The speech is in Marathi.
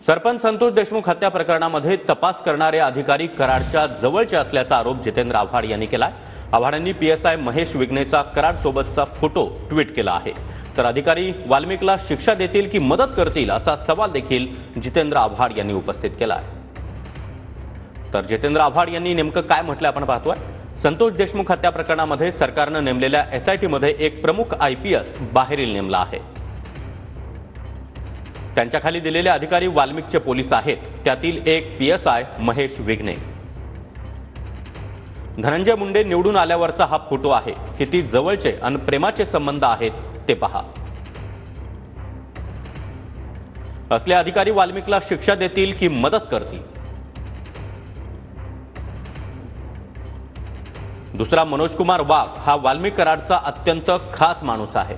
सरपंच संतोष देशमुख हत्या प्रकरणामध्ये तपास करणारे अधिकारी कराडच्या जवळचे असल्याचा आरोप जितेंद्र आव्हाड यांनी केलाय। आव्हाडांनी पीएसआय महेश विघ्नेचा कराड सोबतचा फोटो ट्विट केला आहे। तर अधिकारी वाल्मिकला शिक्षा देतील की मदत करतील असा सवाल देखील जितेंद्र आव्हाड यांनी उपस्थित केला आहे। तर जितेंद्र आव्हाड यांनी नेमकं काय म्हटलं आपण पाहतोय। संतोष देशमुख हत्या प्रकरणामध्ये सरकारने नेमलेल्या एसआयटी मध्ये एक प्रमुख आयपीएस बाहेरील नेमला आहे। त्यांच्या खाली दिलेले अधिकारी वाल्मिकचे पोलीस आहेत, त्यातील एक पीएसआय महेश विघ्ने। धनंजय मुंडे निवडून आल्यावरचा हा फोटो आहे। किती जवळचे आणि प्रेमाचे संबंध आहेत ते पहा। असले अधिकारी वाल्मिकला शिक्षा देतील की मदत करतील। दुसरा मनोज कुमार वाघ हा वाल्मिक कराडचा अत्यंत खास माणूस आहे।